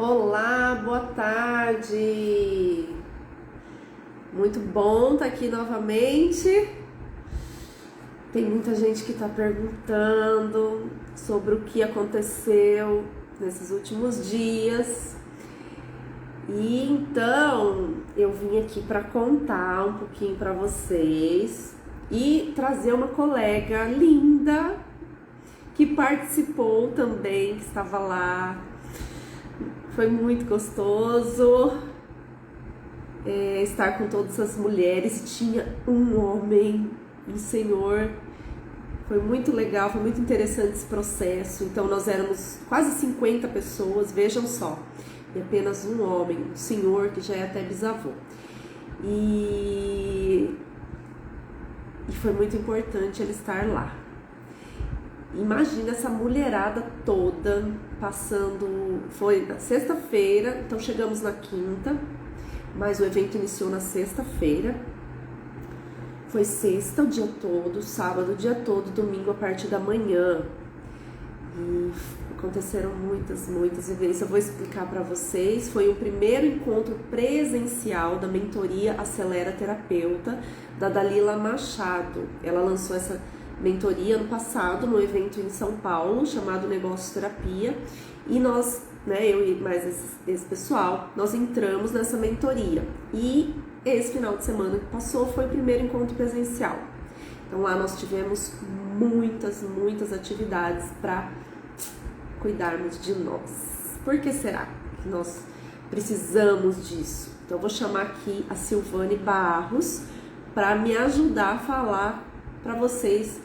Olá, boa tarde. Muito bom estar aqui novamente. Tem muita gente que está perguntando sobre o que aconteceu nesses últimos dias. E então eu vim aqui para contar um pouquinho para vocês e trazer uma colega linda que participou também, que estava lá. Foi muito gostoso estar com todas as mulheres. Tinha um homem, um senhor. Foi muito legal, foi muito interessante esse processo. Então nós éramos quase 50 pessoas, vejam só. E apenas um homem, um senhor que já é até bisavô. E foi muito importante ele estar lá. Imagina essa mulherada toda passando. Foi na sexta-feira, então chegamos na quinta, mas o evento iniciou na sexta-feira. Foi sexta o dia todo, sábado o dia todo, domingo a partir da manhã. E aconteceram muitas vivências. Eu vou explicar para vocês. Foi o primeiro encontro presencial da mentoria Acelera Terapeuta da Dalila Machado. Ela lançou essa mentoria ano passado no evento em São Paulo chamado Negócio Terapia, e nós, eu e mais esse pessoal, nós entramos nessa mentoria, e esse final de semana que passou foi o primeiro encontro presencial. Então lá nós tivemos muitas atividades para cuidarmos de nós. Por que será que nós precisamos disso? Então eu vou chamar aqui a Silvane Barros para me ajudar a falar para vocês,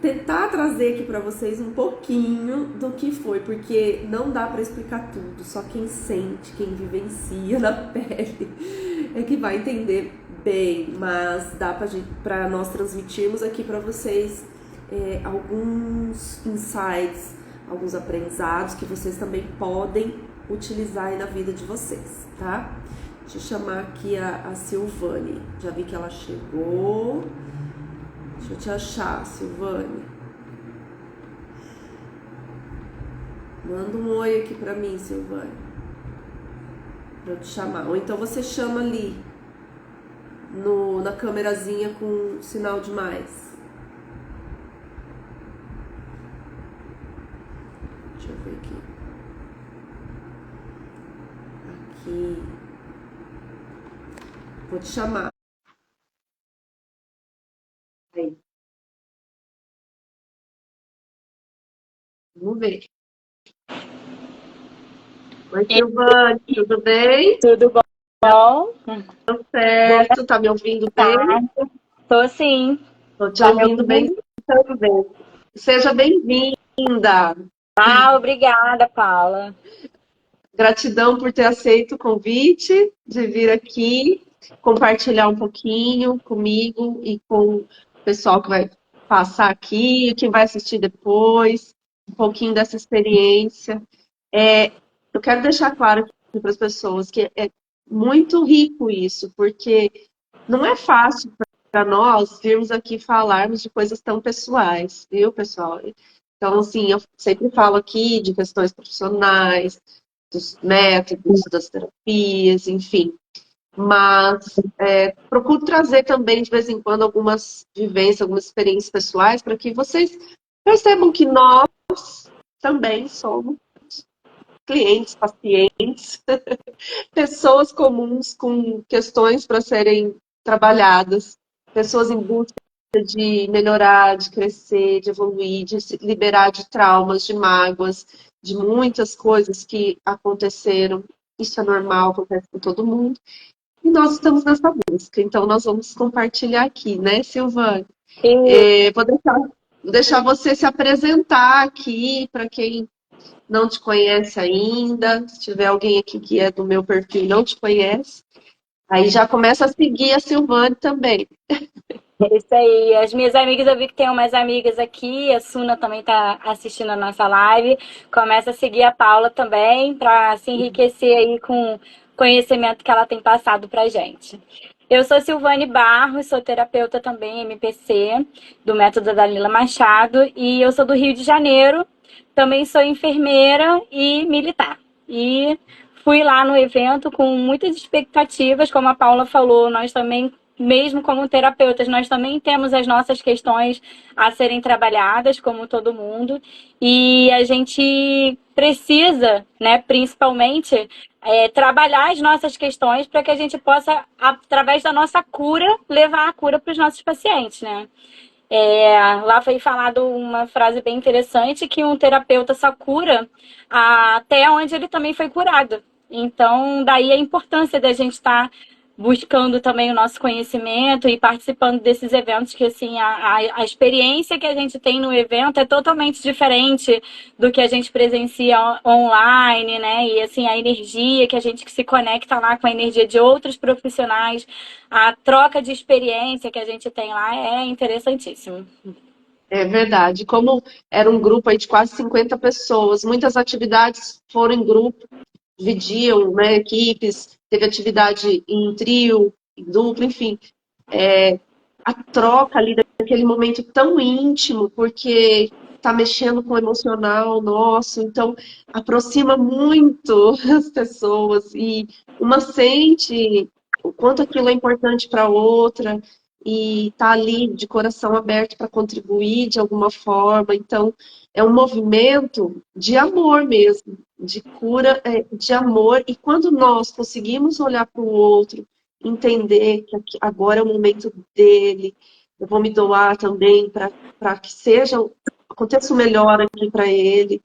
tentar trazer aqui para vocês um pouquinho do que foi, porque não dá para explicar tudo, só quem sente, quem vivencia na pele é que vai entender bem, mas dá para nós transmitirmos aqui para vocês alguns insights, alguns aprendizados que vocês também podem utilizar aí na vida de vocês, tá? Deixa eu chamar aqui a Silvane, já vi que ela chegou. Deixa eu te achar, Silvane. Manda um oi aqui pra mim, Silvane, pra eu te chamar. Ou então você chama ali na câmerazinha com sinal de mais. Deixa eu ver aqui. Aqui. Vou te chamar. Aí. Vamos ver. Oi, Silvane, tudo bem? Tudo bom? Tudo certo? Tá me ouvindo Tá, bem? tô sim. Tô te Tá me ouvindo bem ouvindo? também. Seja bem-vinda. Ah, obrigada, Paula. Gratidão por ter aceito o convite de vir aqui compartilhar um pouquinho comigo e com o pessoal que vai passar aqui, que vai assistir depois, um pouquinho dessa experiência. Eu quero deixar claro aqui para as pessoas que é muito rico isso, porque não é fácil para nós virmos aqui falarmos de coisas tão pessoais, viu, pessoal? Então, assim, eu sempre falo aqui de questões profissionais, dos métodos, das terapias, enfim. Mas procuro trazer também, de vez em quando, algumas vivências, algumas experiências pessoais, para que vocês percebam que nós também somos clientes, pacientes, pessoas comuns com questões para serem trabalhadas, pessoas em busca de melhorar, de crescer, de evoluir, de se liberar de traumas, de mágoas, de muitas coisas que aconteceram. Isso é normal, acontece com todo mundo. E nós estamos nessa busca. Então, nós vamos compartilhar aqui, né, Silvane? E Vou deixar você se apresentar aqui para quem não te conhece ainda. Se tiver alguém aqui que é do meu perfil e não te conhece, aí já começa a seguir a Silvane também. é isso aí. As minhas amigas, eu vi que tem umas amigas aqui, a Suna também tá assistindo a nossa live. Começa a seguir a Paula também, para se enriquecer aí com o conhecimento que ela tem passado pra gente. Eu sou Silvane Barros, sou terapeuta também, MPC, do método Dalila Machado, e eu sou do Rio de Janeiro. Também sou enfermeira e militar. E fui lá no evento com muitas expectativas, como a Paula falou, nós também, mesmo como terapeutas, nós também temos as nossas questões a serem trabalhadas, como todo mundo, e a gente precisa, né, principalmente, trabalhar as nossas questões para que a gente possa, através da nossa cura, levar a cura para os nossos pacientes, né? Lá foi falado uma frase bem interessante que um terapeuta só cura até onde ele também foi curado. Então, daí a importância da gente estar buscando também o nosso conhecimento e participando desses eventos, que assim, a experiência que a gente tem no evento é totalmente diferente do que a gente presencia online, né? E assim, a energia que a gente se conecta lá com a energia de outros profissionais, a troca de experiência que a gente tem lá é interessantíssimo. É verdade. Como era um grupo aí de quase 50 pessoas, muitas atividades foram em grupo, dividiam, né, equipes, teve atividade em trio, em duplo, enfim. A troca ali daquele momento tão íntimo, porque tá mexendo com o emocional nosso, então aproxima muito as pessoas e uma sente o quanto aquilo é importante para a outra e tá ali de coração aberto para contribuir de alguma forma. Então é um movimento de amor mesmo, de cura, de amor. E quando nós conseguimos olhar para o outro, entender que agora é o momento dele, eu vou me doar também para que aconteça o melhor aqui para ele.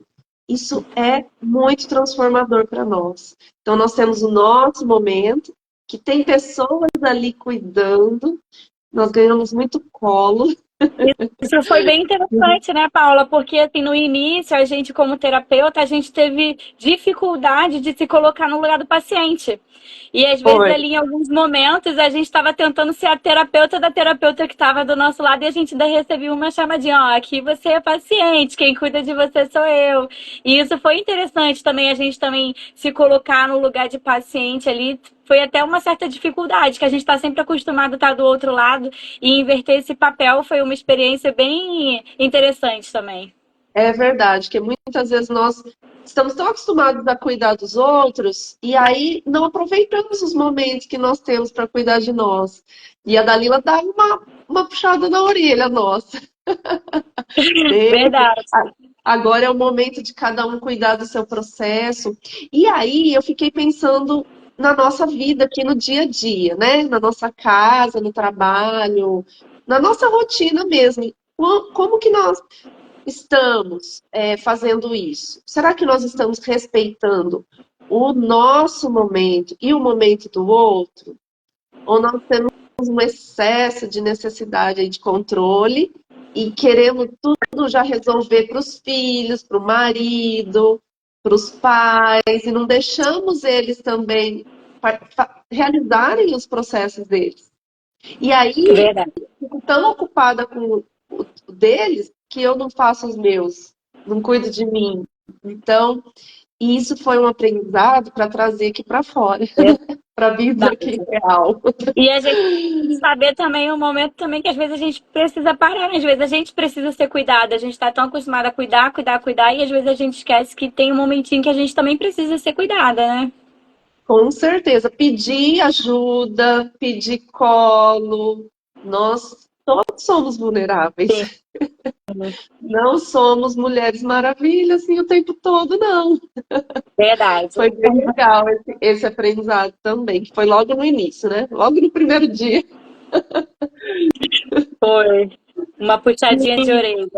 Isso é muito transformador para nós. Então, nós temos o nosso momento, que tem pessoas ali cuidando, nós ganhamos muito colo. Isso foi bem interessante, né, Paula? Porque assim, no início, a gente, como terapeuta, a gente teve dificuldade de se colocar no lugar do paciente. E às vezes, Foi. ali em alguns momentos, a gente estava tentando ser a terapeuta da terapeuta que estava do nosso lado e a gente ainda recebia uma chamadinha: ó, aqui você é paciente, quem cuida de você sou eu. E isso foi interessante também, a gente também se colocar no lugar de paciente ali. Foi até uma certa dificuldade, que a gente está sempre acostumado a estar do outro lado, e inverter esse papel foi uma experiência bem interessante também. É verdade, que muitas vezes nós estamos tão acostumados a cuidar dos outros e aí não aproveitamos os momentos que nós temos para cuidar de nós. E a Dalila dá uma puxada na orelha nossa. Verdade. Agora é o momento de cada um cuidar do seu processo. E aí eu fiquei pensando na nossa vida aqui no dia a dia, né? Na nossa casa, no trabalho, na nossa rotina mesmo. Como que nós estamos fazendo isso? Será que nós estamos respeitando o nosso momento e o momento do outro? Ou nós temos um excesso de necessidade aí de controle e queremos tudo já resolver para os filhos, para o marido, para os pais, e não deixamos eles também realizarem os processos deles. E aí, Verdade. fico tão ocupada com o deles que eu não faço os meus, não cuido de mim. Então, isso foi um aprendizado para trazer aqui para fora, para a vida aqui real. E a gente saber também o momento também que às vezes a gente precisa parar, às vezes a gente precisa ser cuidada, a gente está tão acostumada a cuidar, cuidar, cuidar, e às vezes a gente esquece que tem um momentinho que a gente também precisa ser cuidada, né? Com certeza, pedir ajuda, pedir colo. Nós todos somos vulneráveis. Sim. Não somos mulheres maravilhas assim o tempo todo, não. Verdade. Foi bem legal esse aprendizado também, que foi logo no início, né? Logo no primeiro dia. Foi. Uma puxadinha de orelha.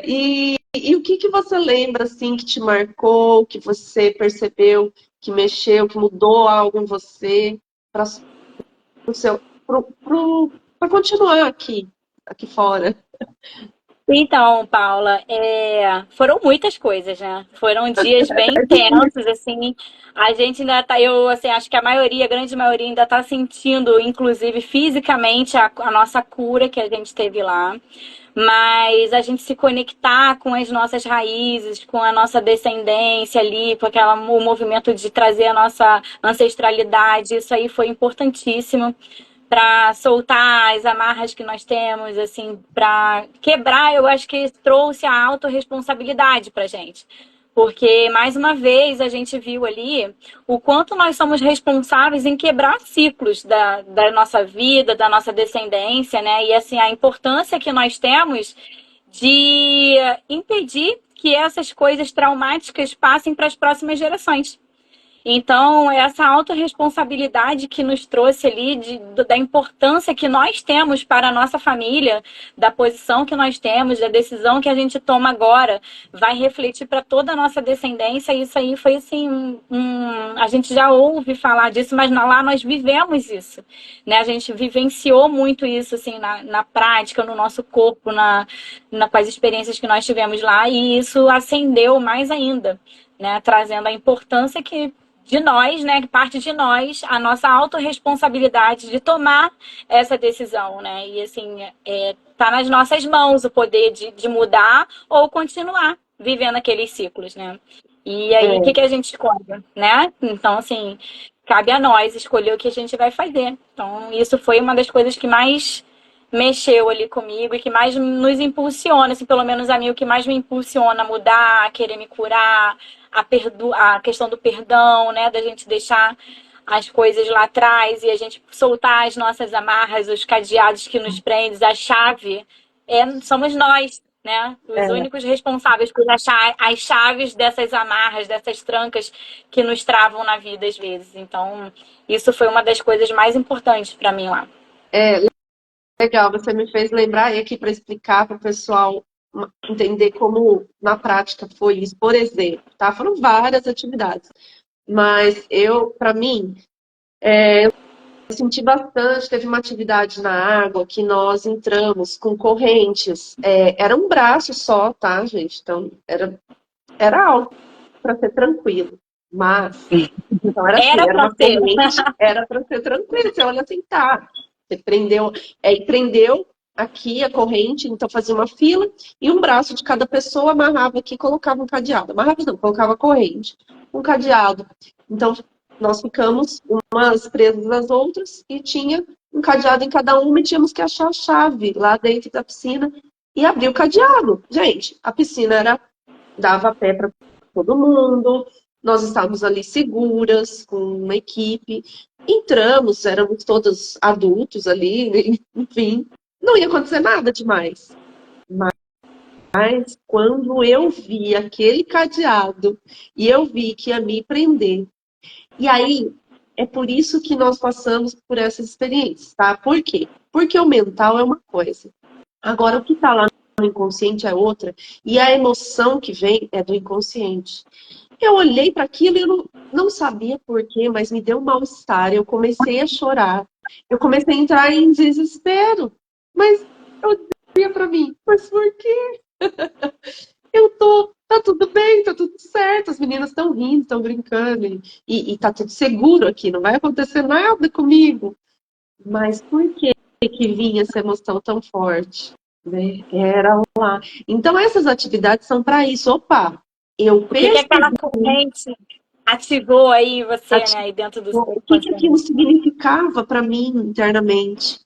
E o que você lembra assim que te marcou, que você percebeu, que mexeu, que mudou algo em você para continuar aqui fora? Então, Paula, foram muitas coisas, né? Foram dias bem intensos, assim. A gente ainda tá, eu assim, acho que a maioria, a grande maioria, ainda está sentindo, inclusive fisicamente, a nossa cura que a gente teve lá. Mas a gente se conectar com as nossas raízes, com a nossa descendência ali, com o movimento de trazer a nossa ancestralidade, isso aí foi importantíssimo para soltar as amarras que nós temos, assim, para quebrar, eu acho que trouxe a autorresponsabilidade para gente. Porque, mais uma vez, a gente viu ali o quanto nós somos responsáveis em quebrar ciclos da nossa vida, da nossa descendência, né? E, assim, a importância que nós temos de impedir que essas coisas traumáticas passem para as próximas gerações. Então, essa autorresponsabilidade que nos trouxe ali, da importância que nós temos para a nossa família, da posição que nós temos, da decisão que a gente toma agora, vai refletir para toda a nossa descendência. E isso aí foi assim, a gente já ouve falar disso, mas lá nós vivemos isso, né? A gente vivenciou muito isso assim, na prática, no nosso corpo, com as experiências que nós tivemos lá, e isso acendeu mais ainda, né? Trazendo a importância de nós, né, que parte de nós, a nossa autorresponsabilidade de tomar essa decisão, né? E assim, tá nas nossas mãos o poder de mudar ou continuar vivendo aqueles ciclos, né? E aí, o que a gente escolhe, né? Então, assim, cabe a nós escolher o que a gente vai fazer. Então, isso foi uma das coisas que mais mexeu ali comigo e que mais nos impulsiona, assim, pelo menos a mim, o que mais me impulsiona a mudar, a querer me curar, a questão do perdão, né, da gente deixar as coisas lá atrás e a gente soltar as nossas amarras, os cadeados que nos prendem, a chave somos nós, né, os únicos responsáveis por achar as chaves dessas amarras, dessas trancas que nos travam na vida às vezes. Então, isso foi uma das coisas mais importantes para mim lá. Legal, você me fez lembrar aí aqui para explicar para o pessoal entender como na prática foi isso. Por exemplo, tá? Foram várias atividades, mas para mim, eu senti bastante. Teve uma atividade na água que nós entramos com correntes. Era um braço só, tá, gente? Então era algo para ser tranquilo, mas então era assim, Era era para uma ser. corrente, era para ser tranquilo. Você olha assim, tá. Você prendeu aqui a corrente, então fazia uma fila e um braço de cada pessoa amarrava aqui e colocava um cadeado. Amarrava não, colocava a corrente, um cadeado. Então nós ficamos umas presas às outras e tinha um cadeado em cada uma e tínhamos que achar a chave lá dentro da piscina e abrir o cadeado. Gente, a piscina dava pé para todo mundo, nós estávamos ali seguras, com uma equipe. Entramos, éramos todos adultos ali, enfim, não ia acontecer nada demais. Mas quando eu vi aquele cadeado e eu vi que ia me prender, e aí é por isso que nós passamos por essas experiências, tá? Por quê? Porque o mental é uma coisa. Agora, o que está lá no inconsciente é outra, e a emoção que vem é do inconsciente. Eu olhei para aquilo e eu não sabia por quê, mas me deu um mal-estar. Eu comecei a chorar. Eu comecei a entrar em desespero. Mas eu dizia para mim, mas por quê? Tá tudo bem, tá tudo certo. As meninas estão rindo, estão brincando. E tá tudo seguro aqui, não vai acontecer nada comigo. Mas por que vinha essa emoção tão forte? Né? Era lá. Então essas atividades são para isso. Opa, eu O que aquela percebi. corrente ativou aí você, né, aí dentro do seu O que aquilo inconsciente? significava para mim internamente.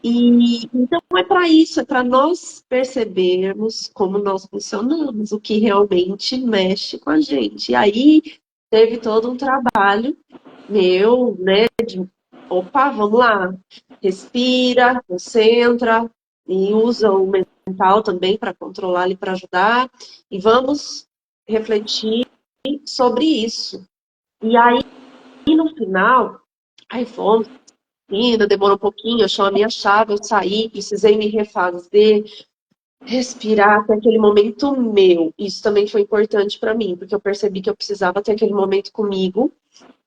E então é para isso, é para nós percebermos como nós funcionamos, o que realmente mexe com a gente. E aí teve todo um trabalho meu, né? Opa, vamos lá, respira, concentra e usa o mental também para controlar e para ajudar. E vamos refletir sobre isso. E aí no final, aí fomos, ainda demorou um pouquinho, achou a minha chave, eu saí, precisei me refazer, respirar, ter aquele momento meu. Isso também foi importante para mim, porque eu percebi que eu precisava ter aquele momento comigo.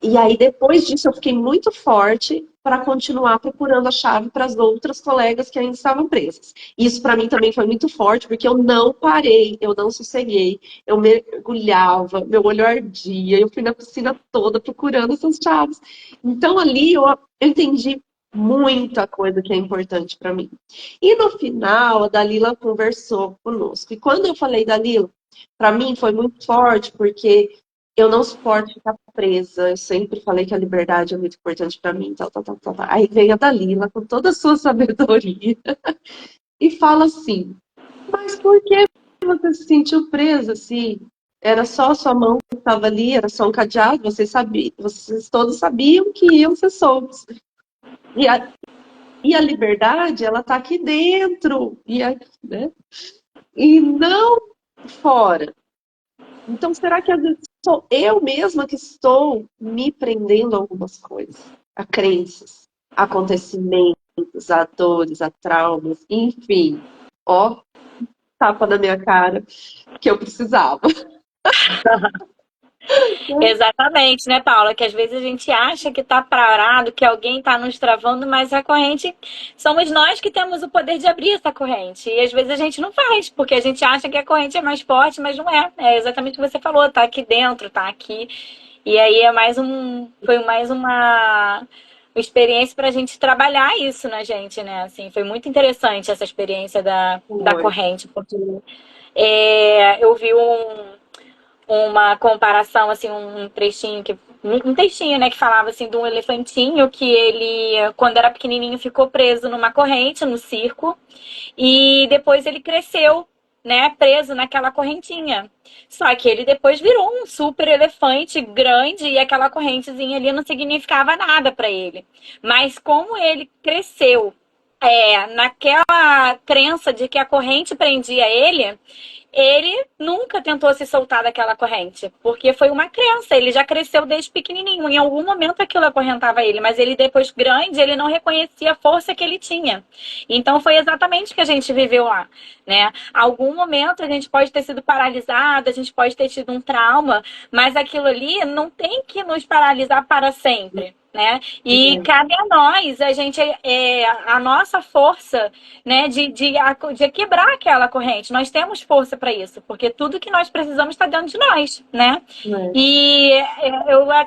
E aí, depois disso, eu fiquei muito forte para continuar procurando a chave para as outras colegas que ainda estavam presas. Isso para mim também foi muito forte, porque eu não parei, eu não sosseguei, eu mergulhava, meu olho ardia, eu fui na piscina toda procurando essas chaves. Então, ali eu entendi muita coisa que é importante para mim. E no final, a Dalila conversou conosco. E quando eu falei, Dalila, para mim foi muito forte, porque eu não suporto ficar presa. Eu sempre falei que a liberdade é muito importante para mim. Tal, tal, tal, tal, tal. Aí vem a Dalila com toda a sua sabedoria e fala assim: mas por que você se sentiu presa assim? Era só a sua mão que estava ali, era só um cadeado, vocês todos sabiam que iam ser soltos. E a liberdade, ela está aqui dentro, né? E não fora. Então, será que às vezes sou eu mesma que estou me prendendo a algumas coisas, a crenças, a acontecimentos, a dores, a traumas, enfim. Ó, tapa na minha cara que eu precisava. Exatamente, né, Paula? Que às vezes a gente acha que tá parado, que alguém tá nos travando, mas a corrente somos nós que temos o poder de abrir essa corrente. E às vezes a gente não faz, porque a gente acha que a corrente é mais forte, mas não é. É exatamente o que você falou, tá aqui dentro, tá aqui. E aí foi mais uma experiência para a gente trabalhar isso na gente, né? Assim, foi muito interessante essa experiência da Foi. corrente, porque eu vi uma comparação, assim, um trechinho um textinho, né, que falava assim de um elefantinho que ele, quando era pequenininho, ficou preso numa corrente no circo e depois ele cresceu, né, preso naquela correntinha. Só que ele depois virou um super elefante grande e aquela correntezinha ali não significava nada para ele. Mas como ele cresceu naquela crença de que a corrente prendia ele nunca tentou se soltar daquela corrente, porque foi uma crença, ele já cresceu desde pequenininho, em algum momento aquilo acorrentava ele, mas ele depois grande, ele não reconhecia a força que ele tinha. Então foi exatamente o que a gente viveu lá, né? Algum momento a gente pode ter sido paralisado, a gente pode ter tido um trauma, mas aquilo ali não tem que nos paralisar para sempre. Né? E cabe a nós, a nossa força, né, de quebrar aquela corrente. Nós temos força para isso, porque tudo que nós precisamos está dentro de nós, né? É. E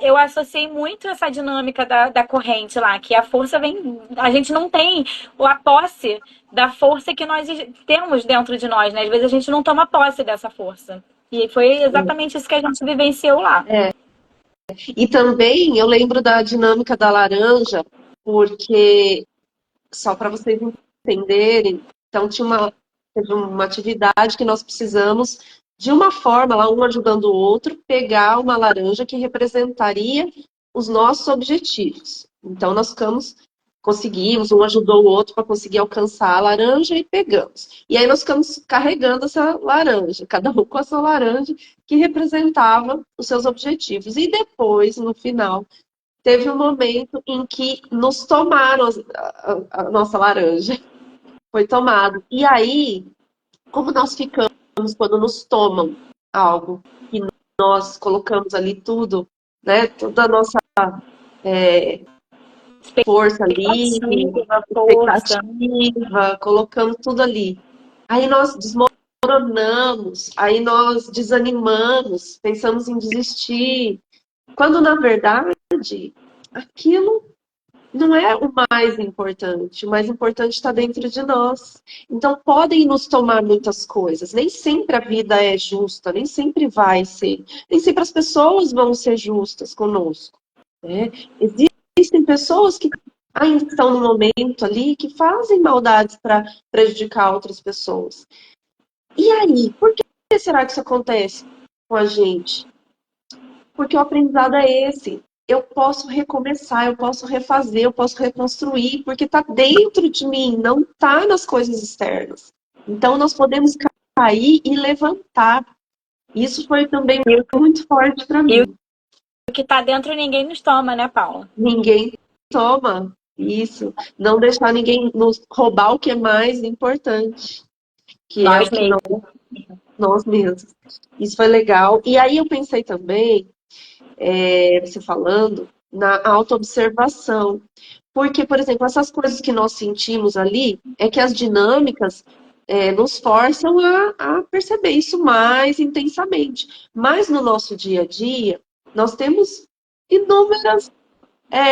eu associei muito essa dinâmica da corrente lá, que a força vem. A gente não tem a posse da força que nós temos dentro de nós, né? Às vezes a gente não toma posse dessa força. E foi exatamente isso que a gente vivenciou lá. E também eu lembro da dinâmica da laranja, porque, só para vocês entenderem, então teve uma atividade que nós precisamos, de uma forma, lá um ajudando o outro, pegar uma laranja que representaria os nossos objetivos. Então conseguimos, um ajudou o outro para conseguir alcançar a laranja e pegamos. E aí nós ficamos carregando essa laranja, cada um com a sua laranja, que representava os seus objetivos. E depois, no final, teve um momento em que nos tomaram a nossa laranja. Foi tomado. E aí, como nós ficamos quando nos tomam algo e nós colocamos ali tudo, né? Toda a nossa força ali, Força. expectativa, colocamos tudo ali. Aí nós desmoronamos, aí nós desanimamos, pensamos em desistir. Quando, na verdade, aquilo não é o mais importante. O mais importante está dentro de nós. Então, podem nos tomar muitas coisas. Nem sempre a vida é justa, nem sempre vai ser. Nem sempre as pessoas vão ser justas conosco. Né? Existem pessoas que ainda estão no momento ali que fazem maldades para prejudicar outras pessoas. E aí, por que será que isso acontece com a gente? Porque o aprendizado é esse. Eu posso recomeçar, eu posso refazer, eu posso reconstruir, porque está dentro de mim, não está nas coisas externas. Então, nós podemos cair e levantar. Isso foi também muito forte para E mim. o que está dentro ninguém nos toma, né, Paula? Ninguém toma isso. Não deixar ninguém nos roubar o que é mais importante, que é o Nós que não mesmos. nós mesmos. Isso foi legal. E aí eu pensei também, você falando, na autoobservação. Porque, por exemplo, essas coisas que nós sentimos ali, é que as dinâmicas nos forçam a perceber isso mais intensamente. Mas no nosso dia a dia, nós temos inúmeras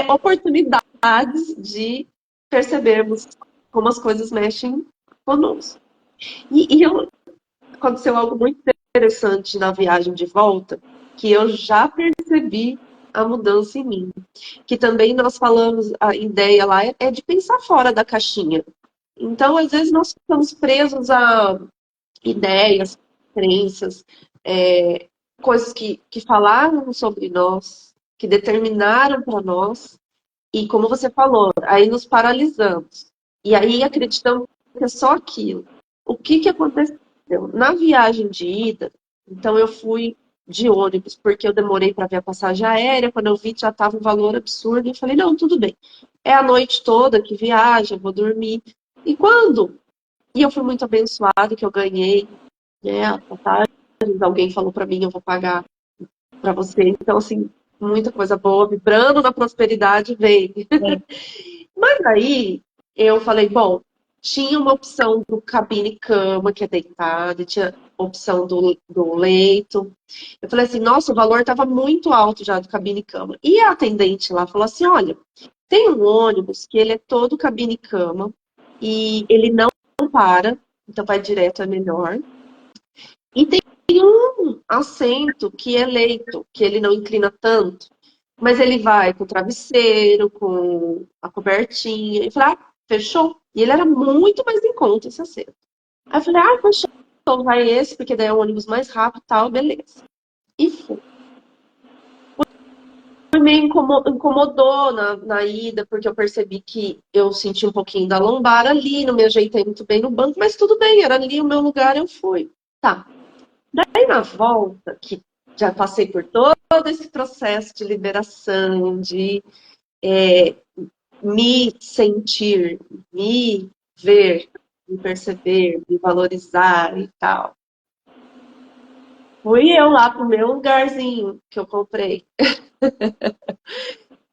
oportunidades de percebermos como as coisas mexem conosco. E aconteceu algo muito interessante na viagem de volta, que eu já percebi a mudança em mim. Que também nós falamos, a ideia lá é de pensar fora da caixinha. Então, às vezes, nós ficamos presos a ideias, crenças, coisas que falaram sobre nós, que determinaram para nós, e como você falou, aí nos paralisamos. E aí acreditamos que é só aquilo. O que que aconteceu? Na viagem de ida, então eu fui de ônibus, porque eu demorei para ver a passagem aérea, quando eu vi já estava um valor absurdo, eu falei, não, tudo bem. É a noite toda que viaja, eu vou dormir. E quando? E eu fui muito abençoada que eu ganhei, né, a passagem, alguém falou para mim, eu vou pagar para você. Então, assim, muita coisa boa, vibrando na prosperidade vem. Sim. Mas aí eu falei, bom, tinha uma opção do cabine cama, que é deitado, tinha opção do leito. Eu falei assim, nossa, o valor estava muito alto já do cabine cama. E a atendente lá falou assim, olha, tem um ônibus que ele é todo cabine cama e ele não para, então vai direto é melhor. E tem um assento que é leito, que ele não inclina tanto, mas ele vai com o travesseiro, com a cobertinha. E eu falei, ah, fechou. E ele era muito mais em conta esse assento. Aí eu falei, ah, fechou. Então vai esse, porque daí é o ônibus mais rápido e tal, beleza. E fui. Me incomodou na ida, porque eu percebi que eu senti um pouquinho da lombar ali, não me ajeitei muito bem no banco, mas tudo bem, era ali o meu lugar, eu fui. Tá. Daí na volta, que já passei por todo esse processo de liberação, de me sentir, me ver, me perceber, me valorizar e tal. Fui eu lá pro meu lugarzinho que eu comprei.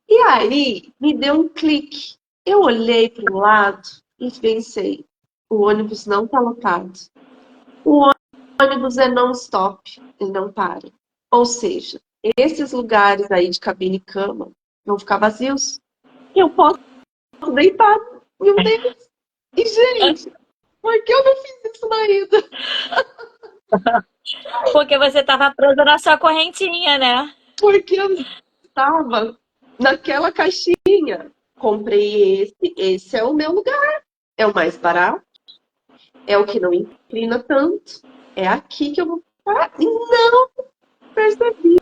E aí me deu um clique. Eu olhei para o lado e pensei: o ônibus não está lotado. O ônibus é non-stop, ele não para. Ou seja, esses lugares aí de cabine e cama vão ficar vazios. Eu posso deitar em um deles. E, gente, por que eu não fiz isso na ida? Porque você estava presa na sua correntinha, né? Porque eu estava naquela caixinha. Comprei esse é o meu lugar. É o mais barato, é o que não inclina tanto. É aqui que eu vou parar. E não percebi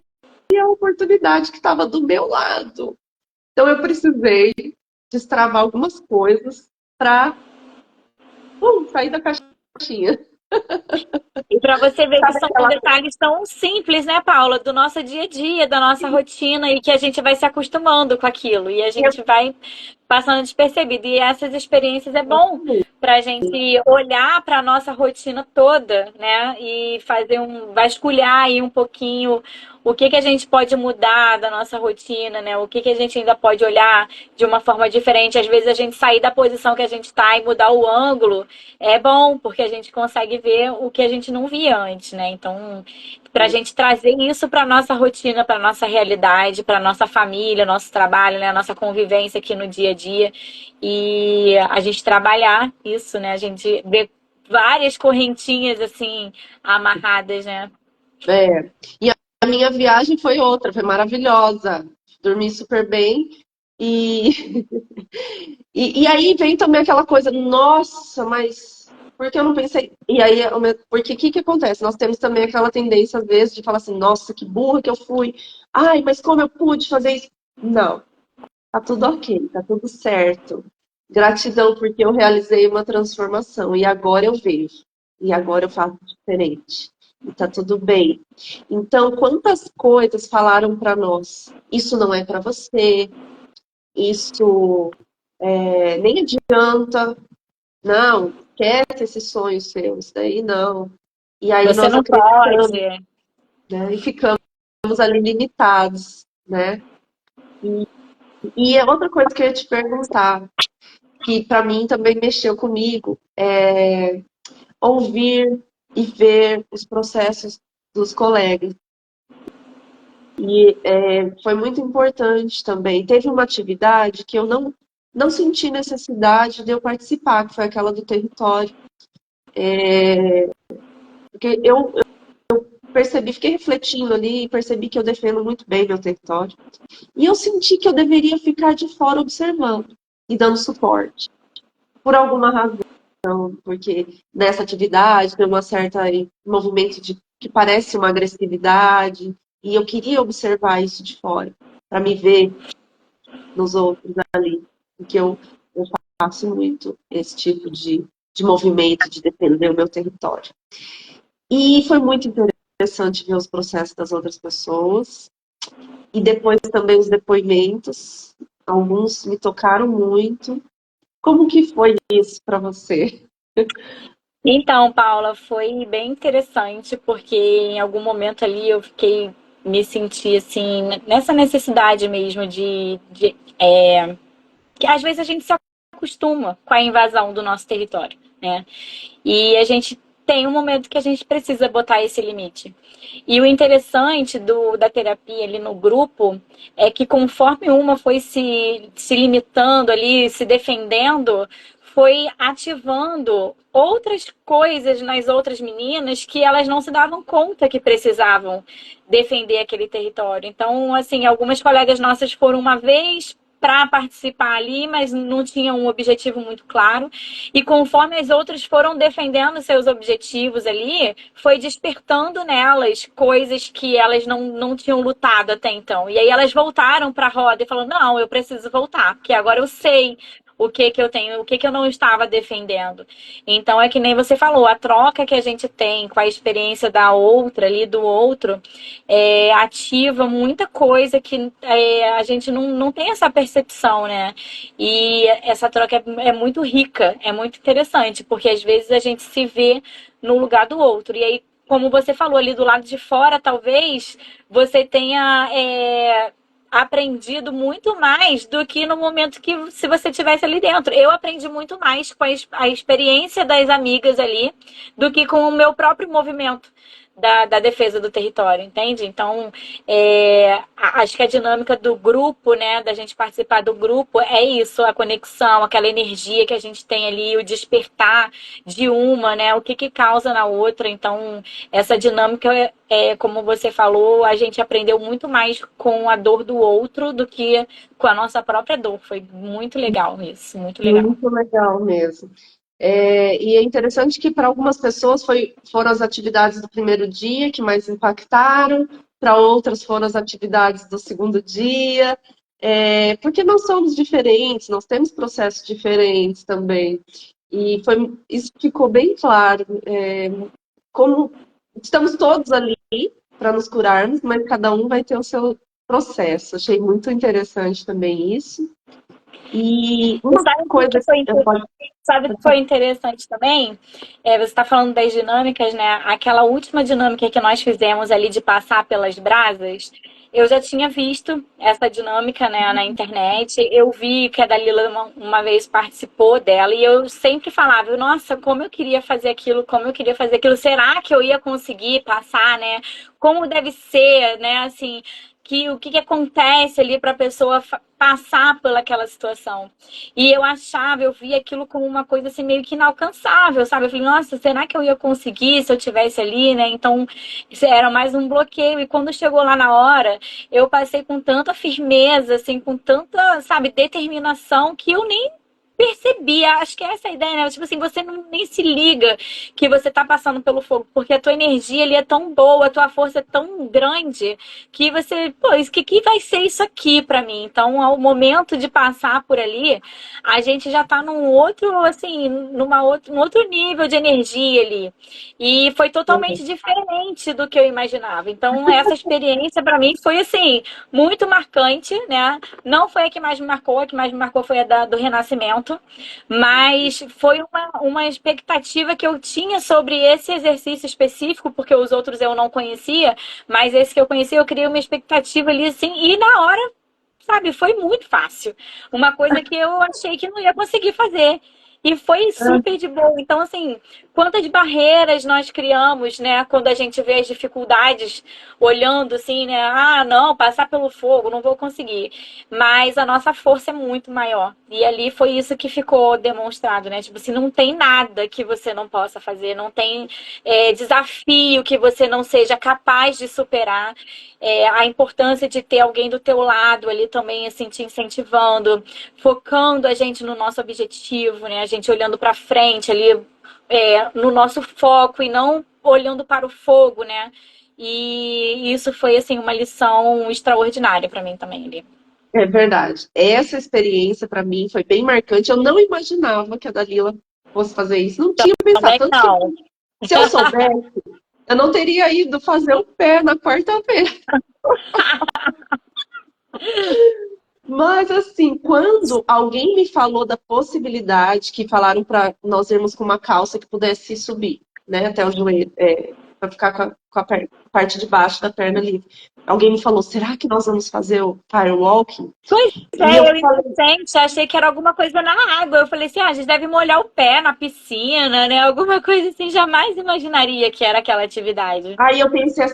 a oportunidade que estava do meu lado. Então eu precisei destravar algumas coisas para sair da caixinha. E para você ver que Sabe são aquela detalhes tão simples, né, Paula, do nosso dia a dia, da nossa rotina, e que a gente vai se acostumando com aquilo, e a gente vai passando despercebido. E essas experiências é bom para a gente olhar para a nossa rotina toda, né, e fazer vasculhar aí um pouquinho o que que a gente pode mudar da nossa rotina, né, o que que a gente ainda pode olhar de uma forma diferente. Às vezes a gente sair da posição que a gente está e mudar o ângulo é bom, porque a gente consegue ver o que a gente não via antes, né? Então, para a gente trazer isso para nossa rotina, para nossa realidade, para nossa família, nosso trabalho, né? A nossa convivência aqui no dia a dia e a gente trabalhar isso, né? A gente vê várias correntinhas assim amarradas, né? é. E a minha viagem foi outra, foi maravilhosa. Dormi super bem. E, e aí vem também aquela coisa, nossa, mas por que eu não pensei? E aí, porque o que que acontece? Nós temos também aquela tendência, às vezes, de falar assim, nossa, que burra que eu fui. Ai, mas como eu pude fazer isso? Não, tá tudo ok, tá tudo certo. Gratidão porque eu realizei uma transformação e agora eu vejo. E agora eu faço diferente. E tá tudo bem. Então, quantas coisas falaram para nós? Isso não é para você, isso nem adianta, não, esquece esse sonho seu, isso daí não. E aí Você nós não acreditamos, pode. né? E ficamos ali limitados, né? E outra coisa que eu ia te perguntar, que para mim também mexeu comigo, é ouvir e ver os processos dos colegas. E foi muito importante também. Teve uma atividade que eu não senti necessidade de eu participar, que foi aquela do território. Porque eu percebi, fiquei refletindo ali e percebi que eu defendo muito bem meu território. E eu senti que eu deveria ficar de fora observando e dando suporte. Por alguma razão, porque nessa atividade tem uma certa movimento de que parece uma agressividade, e eu queria observar isso de fora, para me ver nos outros ali, porque eu faço muito esse tipo de movimento de defender o meu território. E foi muito interessante ver os processos das outras pessoas, e depois também os depoimentos, alguns me tocaram muito. Como que foi isso para você? Então, Paula, foi bem interessante, porque em algum momento ali eu fiquei, me senti assim, nessa necessidade mesmo que às vezes a gente se acostuma com a invasão do nosso território, né? E a gente tem um momento que a gente precisa botar esse limite. E o interessante da terapia ali no grupo é que conforme uma foi se limitando ali, se defendendo, foi ativando outras coisas nas outras meninas que elas não se davam conta que precisavam defender aquele território. Então, assim, algumas colegas nossas foram uma vez para participar ali, mas não tinham um objetivo muito claro. E conforme as outras foram defendendo seus objetivos ali, foi despertando nelas coisas que elas não tinham lutado até então. E aí elas voltaram para a roda e falaram: não, eu preciso voltar, porque agora eu sei o que que eu tenho, o que que eu não estava defendendo. Então é que nem você falou, a troca que a gente tem com a experiência da outra ali, do outro, ativa muita coisa que a gente não tem essa percepção, né? E essa troca é muito rica, é muito interessante, porque às vezes a gente se vê no lugar do outro. E aí, como você falou ali do lado de fora, talvez você tenha aprendido muito mais do que no momento que se você estivesse ali dentro. Eu aprendi muito mais com a experiência das amigas ali do que com o meu próprio movimento da defesa do território, entende? Então, acho que a dinâmica do grupo, né, da gente participar do grupo, é isso, a conexão, aquela energia que a gente tem ali, o despertar de uma, né, o que que causa na outra. Então, essa dinâmica, como você falou, a gente aprendeu muito mais com a dor do outro do que com a nossa própria dor. Foi muito legal isso, muito legal. Muito legal mesmo. E é interessante que para algumas pessoas foram as atividades do primeiro dia que mais impactaram, para outras foram as atividades do segundo dia, porque nós somos diferentes, nós temos processos diferentes também. E isso ficou bem claro, como estamos todos ali para nos curarmos, mas cada um vai ter o seu processo. Achei muito interessante também isso. E E uma coisa sabe o que foi interessante também? Você está falando das dinâmicas, né? Aquela última dinâmica que nós fizemos ali de passar pelas brasas, eu já tinha visto essa dinâmica, né, na internet. Eu vi que a Dalila uma vez participou dela e eu sempre falava: nossa, como eu queria fazer aquilo, como eu queria fazer aquilo. Será que eu ia conseguir passar, né? Como deve ser, né? Assim, o que acontece ali para a pessoa passar pelaquela situação. E eu via aquilo como uma coisa assim meio que inalcançável, sabe? Eu falei: nossa, será que eu ia conseguir se eu tivesse ali, né? Então, isso era mais um bloqueio. E quando chegou lá na hora, eu passei com tanta firmeza, assim, com tanta, sabe, determinação, que eu nem percebi. Acho que é essa a ideia, né? Tipo assim, você nem se liga que você tá passando pelo fogo, porque a tua energia ali é tão boa, a tua força é tão grande, que você, pô, isso que vai ser isso aqui pra mim? Então, ao momento de passar por ali, a gente já tá num outro, assim, num outro nível de energia ali. E foi totalmente diferente do que eu imaginava. Então, essa experiência pra mim foi, assim, muito marcante, né? Não foi a que mais me marcou foi do Renascimento, mas foi uma expectativa que eu tinha sobre esse exercício específico, porque os outros eu não conhecia, mas esse que eu conhecia, eu criei uma expectativa ali, assim, e na hora, sabe, foi muito fácil. Uma coisa que eu achei que não ia conseguir fazer. E foi super de boa. Então, assim, quantas barreiras nós criamos, né? Quando a gente vê as dificuldades, olhando assim, né? Ah, não, passar pelo fogo, não vou conseguir. Mas a nossa força é muito maior. E ali foi isso que ficou demonstrado, né? Tipo assim, não tem nada que você não possa fazer, não tem desafio que você não seja capaz de superar. A importância de ter alguém do teu lado ali também, assim, te incentivando, focando a gente no nosso objetivo, né? A gente olhando para frente ali, no nosso foco e não olhando para o fogo, né? E isso foi, assim, uma lição extraordinária para mim também ali. É verdade. Essa experiência para mim foi bem marcante. Eu não imaginava que a Dalila fosse fazer isso. Não tinha pensado. Também Tanto que não. se eu soubesse, eu não teria ido fazer o pé na quarta-feira. Mas assim, quando alguém me falou da possibilidade, que falaram para nós irmos com uma calça que pudesse subir, né, até o joelho, para ficar com a parte de baixo da perna livre. Alguém me falou, será que nós vamos fazer o firewalking? Pois E eu é, eu falei, inocente, achei que era alguma coisa na água. Eu falei assim, a gente deve molhar o pé na piscina, né? Alguma coisa assim, jamais imaginaria que era aquela atividade. aí eu pensei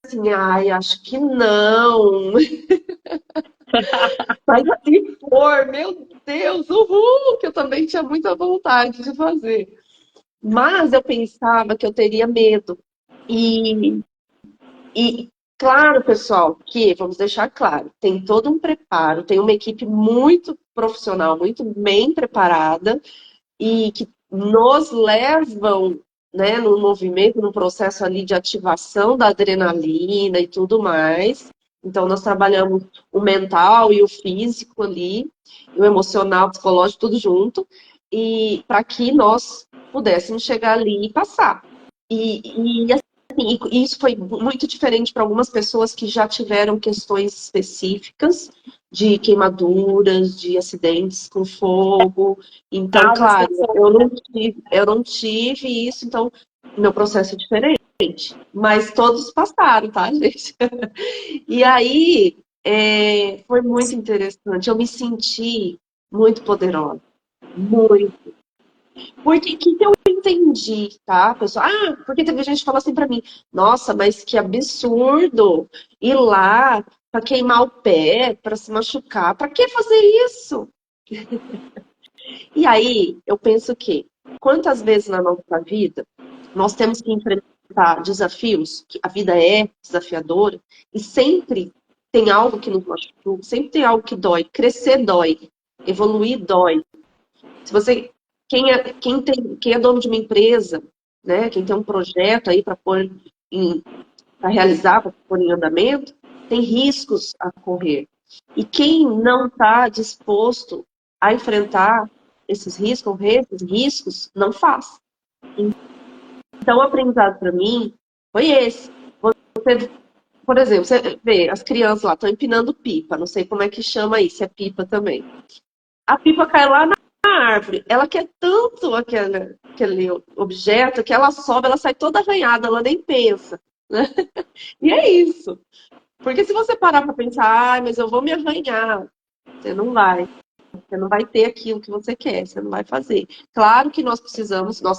assim, ai, acho que não. Mas se for, meu Deus, uhul, que eu também tinha muita vontade de fazer. Mas eu pensava que eu teria medo. E, e claro, pessoal, que vamos deixar claro, tem todo um preparo, tem uma equipe muito profissional, muito bem preparada e que nos levam, né, no movimento, no processo ali de ativação da adrenalina e tudo mais. Então, nós trabalhamos o mental e o físico ali, o emocional, o psicológico, tudo junto, e para que nós pudéssemos chegar ali e passar. E isso foi muito diferente para algumas pessoas que já tiveram questões específicas de queimaduras, de acidentes com fogo. Então, Traumas com claro, fogo. eu não tive isso, então meu processo é diferente. Mas todos passaram, tá, gente? E aí foi muito interessante. Eu me senti muito poderosa. Muito. Porque o que eu entendi, tá, pessoal? Ah, porque teve gente que falou assim pra mim, nossa, mas que absurdo ir lá pra queimar o pé, pra se machucar. Pra que fazer isso? E aí, eu penso que quantas vezes na nossa vida nós temos que enfrentar desafios, que a vida é desafiadora, e sempre tem algo que nos machuca, sempre tem algo que dói. Crescer dói, evoluir dói. Se você, quem é dono de uma empresa, né, quem tem um projeto aí para pôr para realizar, para pôr em andamento, tem riscos a correr. E quem não está disposto a enfrentar esses riscos, correr esses riscos, não faz. Então, o aprendizado para mim foi esse. Você, por exemplo, você vê as crianças lá estão empinando pipa, não sei como é que chama isso, é pipa também. A pipa cai lá na árvore. Ela quer tanto aquele objeto que ela sobe, ela sai toda arranhada, ela nem pensa. Né? E é isso. Porque se você parar para pensar, mas eu vou me arranhar, você não vai. Você não vai ter aquilo que você quer, você não vai fazer. Claro que nós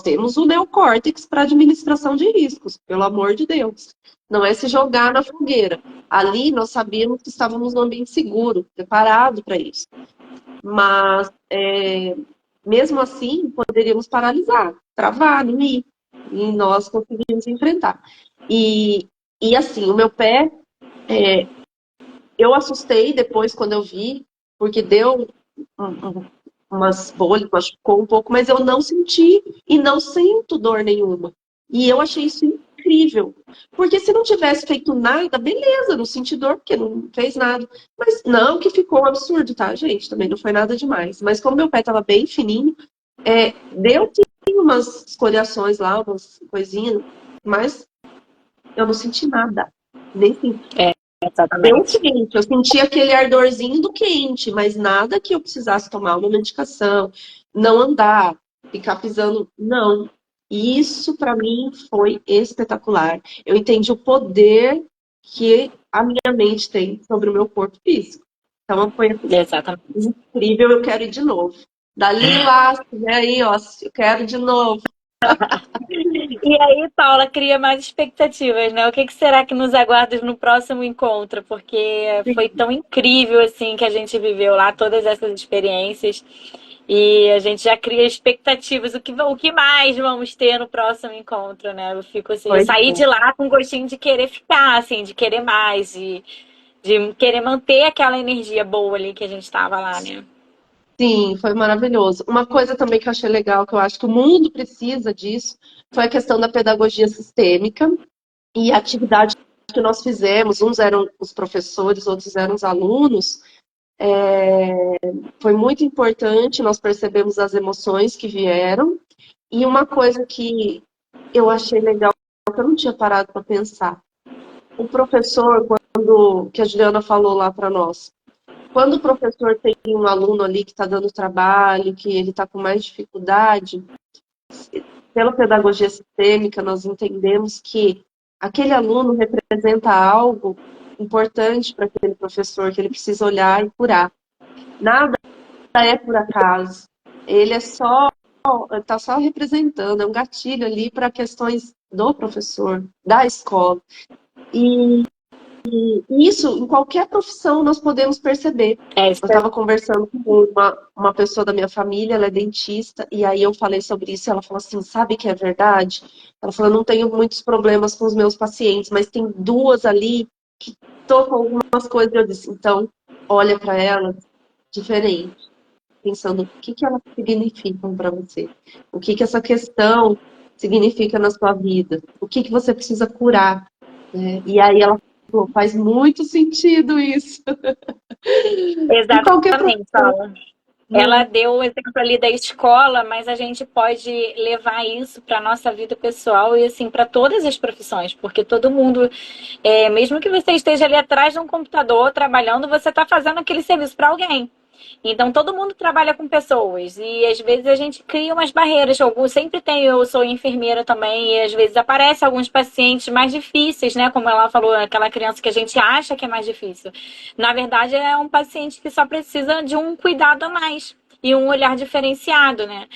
temos o neocórtex para administração de riscos, pelo amor de Deus. Não é se jogar na fogueira. Ali nós sabíamos que estávamos num ambiente seguro, preparado para isso. Mas, mesmo assim, poderíamos paralisar, travar, não ir. E nós conseguimos enfrentar. E assim, o meu pé, eu assustei depois quando eu vi, porque deu umas bolhas, machucou um pouco, mas eu não senti e não sinto dor nenhuma. E eu achei isso incrível. Porque se não tivesse feito nada, beleza, não senti dor, porque não fez nada. Mas não que ficou um absurdo, tá, gente? Também não foi nada demais. Mas como meu pé estava bem fininho, deu sim umas escoriações lá, umas coisinhas, mas eu não senti nada. Nem senti. Deu Exatamente. quente, eu senti aquele ardorzinho do quente, mas nada que eu precisasse tomar uma medicação, não andar, ficar pisando, não. E isso para mim foi espetacular. Eu entendi o poder que a minha mente tem sobre o meu corpo físico. Então foi Exatamente. incrível, eu quero ir de novo. Dalila, se tiver aí, ó, eu quero de novo. E aí, Paula, cria mais expectativas, né? O que será que nos aguarda no próximo encontro? Porque foi tão incrível, assim, que a gente viveu lá, todas essas experiências. E a gente já cria expectativas. O que mais vamos ter no próximo encontro, né? Eu fico assim, eu Pois saí de é. lá com gostinho de querer ficar, assim, de querer mais, de querer manter aquela energia boa ali que a gente tava lá, né? Sim, foi maravilhoso. Uma coisa também que eu achei legal, que eu acho que o mundo precisa disso, foi a questão da pedagogia sistêmica e a atividade que nós fizemos. Uns eram os professores, outros eram os alunos. Foi muito importante, nós percebemos as emoções que vieram. E uma coisa que eu achei legal, que eu não tinha parado para pensar. O professor, quando, que a Juliana falou lá para nós, quando o professor tem um aluno ali que está dando trabalho, que ele está com mais dificuldade, pela pedagogia sistêmica, nós entendemos que aquele aluno representa algo importante para aquele professor, que ele precisa olhar e curar. Nada é por acaso. Ele é só, está só representando, é um gatilho ali para questões do professor, da escola. E isso, em qualquer profissão, nós podemos perceber. É isso. Eu estava conversando com uma pessoa da minha família, ela é dentista, e aí eu falei sobre isso, e ela falou assim, sabe que é verdade? Ela falou, eu não tenho muitos problemas com os meus pacientes, mas tem duas ali que estão com algumas coisas. Eu disse, então, olha para elas diferente, pensando o que elas significam para você, o que essa questão significa na sua vida, o que você precisa curar, né? E aí ela falou, faz muito sentido isso. Em qualquer Exatamente, profissão, Paula. Ela né? deu o exemplo ali da escola, mas a gente pode levar isso para a nossa vida pessoal e assim para todas as profissões, porque todo mundo, mesmo que você esteja ali atrás de um computador trabalhando, você está fazendo aquele serviço para alguém. Então todo mundo trabalha com pessoas e às vezes a gente cria umas barreiras. Sempre tem, eu sou enfermeira também e às vezes aparecem alguns pacientes mais difíceis, né? Como ela falou, aquela criança que a gente acha que é mais difícil. Na verdade é um paciente que só precisa de um cuidado a mais e um olhar diferenciado, né?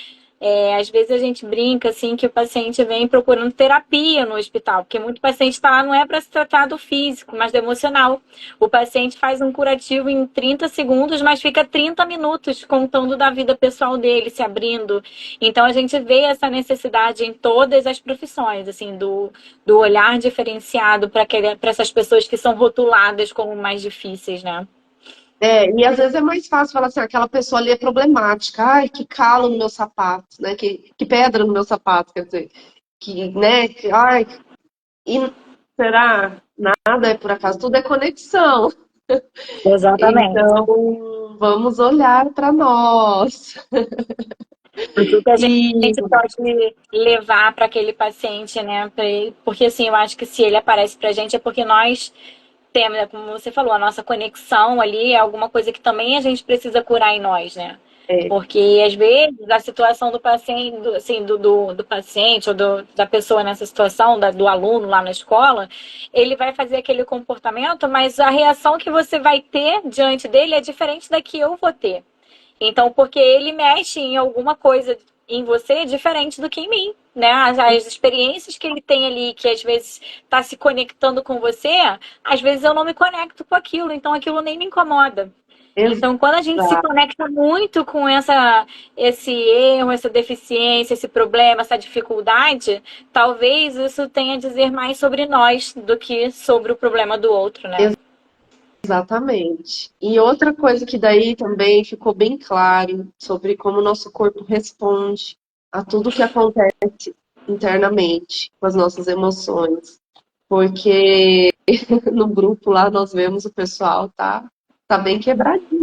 Às vezes a gente brinca assim que o paciente vem procurando terapia no hospital, porque muito paciente está lá não é para se tratar do físico, mas do emocional. O paciente faz um curativo em 30 segundos, mas fica 30 minutos contando da vida pessoal dele, se abrindo. Então a gente vê essa necessidade em todas as profissões, assim, do olhar diferenciado para essas pessoas que são rotuladas como mais difíceis, né? E às vezes é mais fácil falar assim, aquela pessoa ali é problemática, ai, que calo no meu sapato, né? Que pedra no meu sapato, quer dizer, que, né? Ai, e será? Nada é por acaso, tudo é conexão. Exatamente. Então, vamos olhar para nós. O que que a E gente pode levar para aquele paciente, né? Porque assim, eu acho que se ele aparece para a gente é porque nós temos, né, como você falou, a nossa conexão ali é alguma coisa que também a gente precisa curar em nós, né? é, Porque às vezes a situação do paciente, assim, do paciente ou da pessoa nessa situação, do aluno lá na escola, ele vai fazer aquele comportamento, mas a reação que você vai ter diante dele é diferente da que eu vou ter. Então, porque ele mexe em alguma coisa em você diferente do que em mim, né? As experiências que ele tem ali, que às vezes está se conectando com você, às vezes eu não me conecto com aquilo, então aquilo nem me incomoda. Então, quando a gente se exato. conecta muito com esse erro, essa deficiência, esse problema, essa dificuldade, talvez isso tenha a dizer mais sobre nós do que sobre o problema do outro, né? Exatamente. E outra coisa que daí também ficou bem claro sobre como o nosso corpo responde a tudo que acontece internamente com as nossas emoções. Porque no grupo lá nós vemos o pessoal tá bem quebradinho.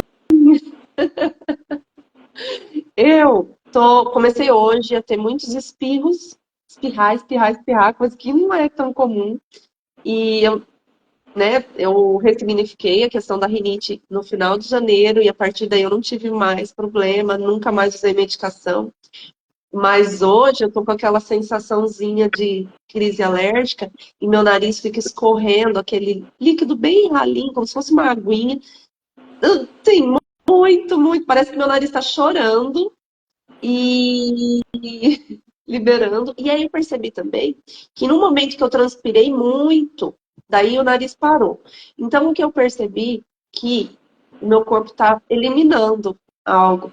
Comecei hoje a ter muitos espirros, espirrar, coisa que não é tão comum. E eu ressignifiquei a questão da rinite no final de janeiro e a partir daí eu não tive mais problema, nunca mais usei medicação. Mas hoje eu tô com aquela sensaçãozinha de crise alérgica e meu nariz fica escorrendo aquele líquido bem ralinho, como se fosse uma aguinha. Sim, muito. Parece que meu nariz está chorando e liberando. E aí eu percebi também que no momento que eu transpirei muito, daí o nariz parou. Então o que eu percebi que o meu corpo está eliminando algo.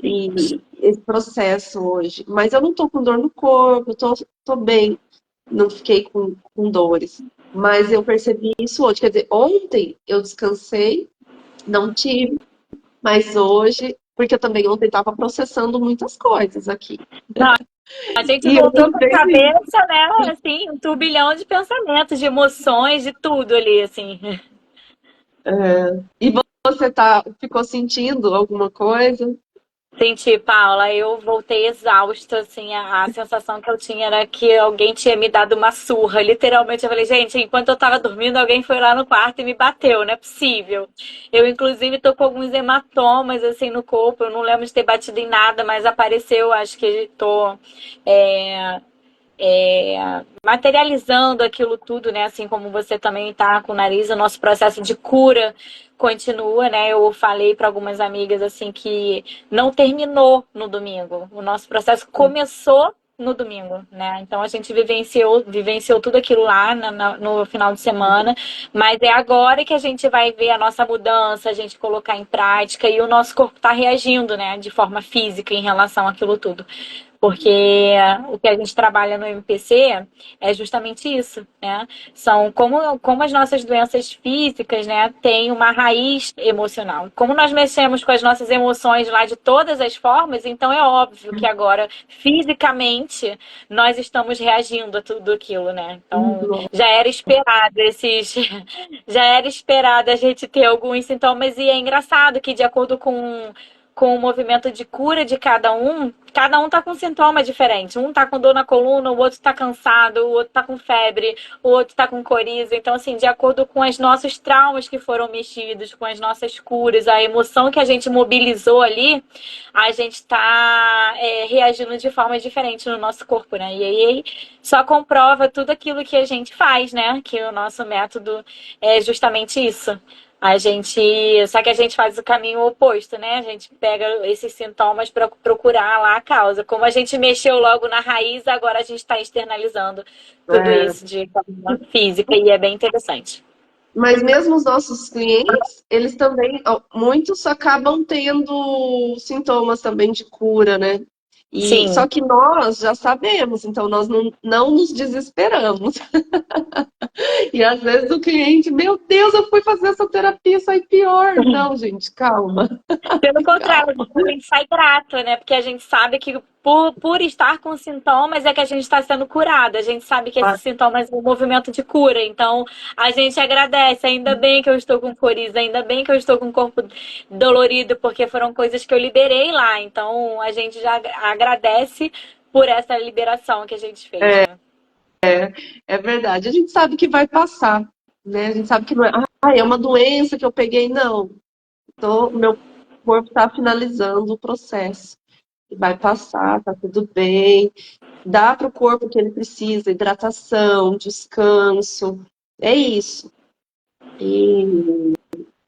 E esse processo hoje. Mas eu não tô com dor no corpo, tô bem. Não fiquei com dores. Mas eu percebi isso hoje. Quer dizer, ontem eu descansei, não tive, mas hoje porque eu também ontem estava processando muitas coisas aqui. Não, a gente E eu voltou com a também. cabeça, né? Assim, um turbilhão de pensamentos, de emoções, de tudo ali, assim. E você ficou sentindo alguma coisa? Senti, Paula, eu voltei exausta, assim, a sensação que eu tinha era que alguém tinha me dado uma surra, literalmente, eu falei, gente, enquanto eu tava dormindo, alguém foi lá no quarto e me bateu, não é possível. Eu, inclusive, tô com alguns hematomas, assim, no corpo, eu não lembro de ter batido em nada, mas apareceu, acho que tô... é, materializando aquilo tudo, né? Assim como você também está com o nariz, o nosso processo de cura continua, né? Eu falei para algumas amigas assim que não terminou no domingo. O nosso processo começou no domingo, né? Então a gente vivenciou tudo aquilo lá no final de semana, mas é agora que a gente vai ver a nossa mudança, a gente colocar em prática e o nosso corpo está reagindo, né? De forma física em relação àquilo tudo. Porque o que a gente trabalha no MPC é justamente isso, né? São como as nossas doenças físicas, né, têm uma raiz emocional. Como nós mexemos com as nossas emoções lá de todas as formas, então é óbvio que agora, fisicamente, nós estamos reagindo a tudo aquilo, né? Então, já era esperado já era esperado a gente ter alguns sintomas e é engraçado que de acordo com o movimento de cura de cada um tá com sintoma diferente. Um tá com dor na coluna, o outro tá cansado, o outro tá com febre, o outro tá com coriza. Então, assim, de acordo com os nossos traumas que foram mexidos, com as nossas curas, a emoção que a gente mobilizou ali, a gente tá reagindo de forma diferente no nosso corpo, né? E aí só comprova tudo aquilo que a gente faz, né? Que o nosso método é justamente isso. Só que a gente faz o caminho oposto, né? A gente pega esses sintomas para procurar lá a causa. Como a gente mexeu logo na raiz, agora a gente está externalizando tudo É, isso de forma física e é bem interessante. mas mesmo os nossos clientes, eles também, muitos acabam tendo sintomas também de cura, né? E só Sim, que nós já sabemos, então nós não nos desesperamos. E às vezes o cliente, meu Deus, eu fui fazer essa terapia, sai pior. Não, gente, calma, pelo contrário, calma. a gente sai grato, né? Porque a gente sabe que por estar com sintomas é que a gente está sendo curado. A gente sabe que esses sintomas é um movimento de cura. Então, a gente agradece. Ainda bem que eu estou com coriza, ainda bem que eu estou com o corpo dolorido, porque foram coisas que eu liberei lá. Então, a gente já agradece por essa liberação que a gente fez, né? É verdade. A gente sabe que vai passar, né? A gente sabe que não é, é uma doença que eu peguei, não. Meu corpo está finalizando o processo. Vai passar, tá tudo bem. Dá para o corpo o que ele precisa, hidratação, descanso. É isso. E,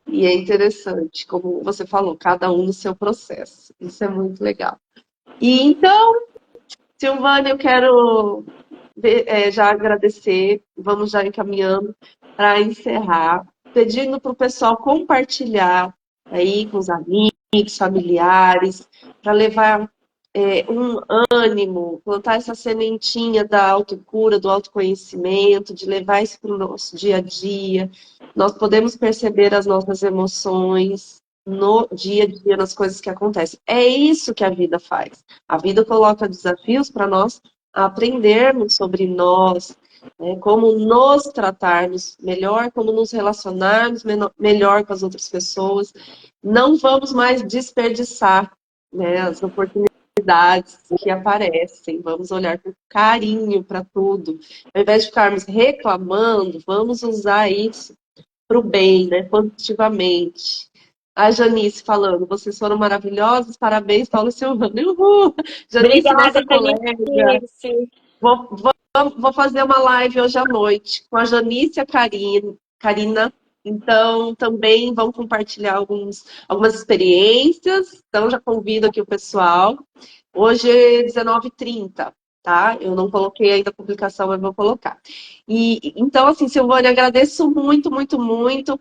e é interessante, como você falou, cada um no seu processo. Isso é muito legal. E então, Silvana, eu quero já agradecer, vamos já encaminhando para encerrar, pedindo para o pessoal compartilhar aí com os amigos, familiares, para levar um ânimo, plantar essa sementinha da autocura, do autoconhecimento, de levar isso para o nosso dia a dia. Nós podemos perceber as nossas emoções no dia a dia, nas coisas que acontecem. É isso que a vida faz. A vida coloca desafios para nós aprendermos sobre nós, né, como nos tratarmos melhor, como nos relacionarmos melhor com as outras pessoas. Não vamos mais desperdiçar, né, as oportunidades que aparecem. Vamos olhar com carinho para tudo. Ao invés de ficarmos reclamando, vamos usar isso para o bem, né, positivamente. A Janice falando, vocês foram maravilhosos, parabéns, Paulo e Silvana. Uhul! Janice, Obrigada, nossa colega. Janice. Vou fazer uma live hoje à noite com a Janice e a Karina. Então, também vão compartilhar algumas experiências. Então, já convido aqui o pessoal. Hoje é 19h30, tá? Eu não coloquei ainda a publicação, mas vou colocar. Então, assim, Silvânia, agradeço muito, muito, muito.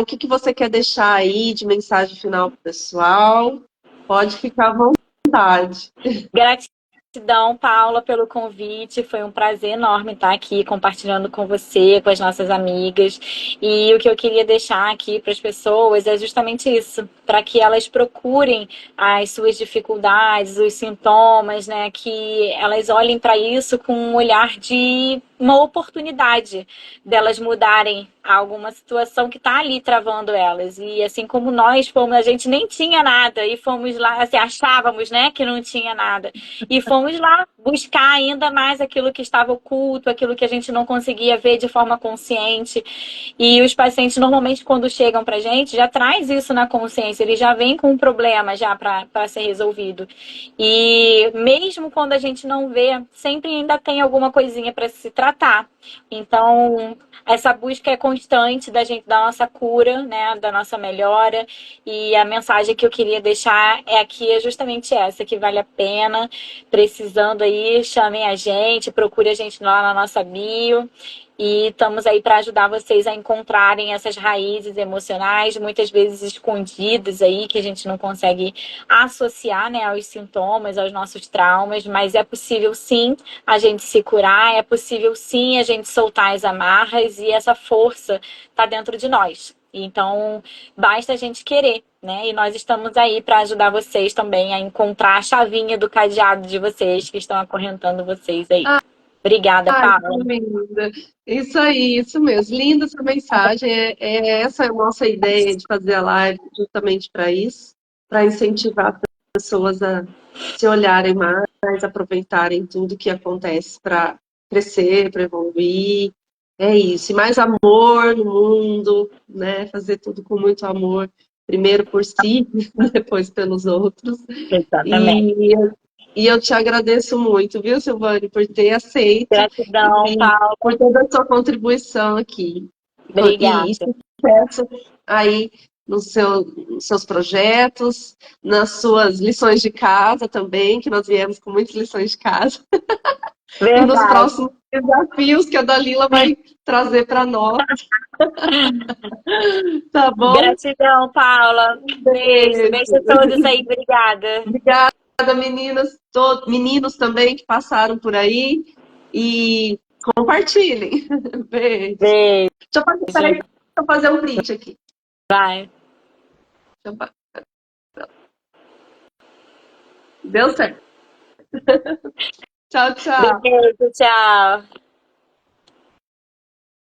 O que você quer deixar aí de mensagem final para o pessoal? Pode ficar à vontade. Gratidão Gratidão, Paula, pelo convite. Foi um prazer enorme estar aqui compartilhando com você, com as nossas amigas. E o que eu queria deixar aqui para as pessoas é justamente isso, para que elas procurem as suas dificuldades, os sintomas, né? Que elas olhem para isso com um olhar de uma oportunidade delas mudarem alguma situação que está ali travando elas. E assim como nós fomos, a gente nem tinha nada e fomos lá, assim, achávamos, né, que não tinha nada. E fomos lá buscar ainda mais aquilo que estava oculto, aquilo que a gente não conseguia ver de forma consciente. E os pacientes, normalmente, quando chegam pra gente, já traz isso na consciência, eles já vêm com um problema já para ser resolvido. E mesmo quando a gente não vê, sempre ainda tem alguma coisinha para se tratar. Então, essa busca é constante da gente, da nossa cura, né, da nossa melhora. E a mensagem que eu queria deixar é aqui é justamente essa, que vale a pena. Precisando aí, chamem a gente, procure a gente lá na nossa bio. E estamos aí para ajudar vocês a encontrarem essas raízes emocionais, muitas vezes escondidas aí, que a gente não consegue associar, né, aos sintomas, aos nossos traumas, mas é possível sim a gente se curar, é possível sim a gente soltar as amarras e essa força está dentro de nós. Então, basta a gente querer, né? E nós estamos aí para ajudar vocês também a encontrar a chavinha do cadeado de vocês que estão acorrentando vocês aí. Obrigada, Ai, que Paula. linda. Isso aí, isso mesmo. Linda essa mensagem. Essa é a nossa ideia de fazer a live justamente para isso, para incentivar as pessoas a se olharem mais, aproveitarem tudo que acontece para crescer, para evoluir. É isso. E mais amor no mundo, né? Fazer tudo com muito amor, primeiro por si, depois pelos outros. Exatamente. E e eu te agradeço muito, viu, Silvane, por ter aceito Gratidão, e Paula. por toda a sua contribuição aqui. E Obrigada. sucesso aí nos seus projetos, nas suas lições de casa também, que nós viemos com muitas lições de casa, e nos Verdade. próximos desafios que a Dalila vai trazer para nós, tá bom? Gratidão, Paula. Beijo. Beijo a todos Beijo. aí. Obrigada. Obrigada, meninas, meninos também que passaram por aí. E compartilhem. Beijo. Beijo. Peraí, deixa eu fazer um print aqui. Vai. Deu certo. Tchau, tchau. Beijo, tchau.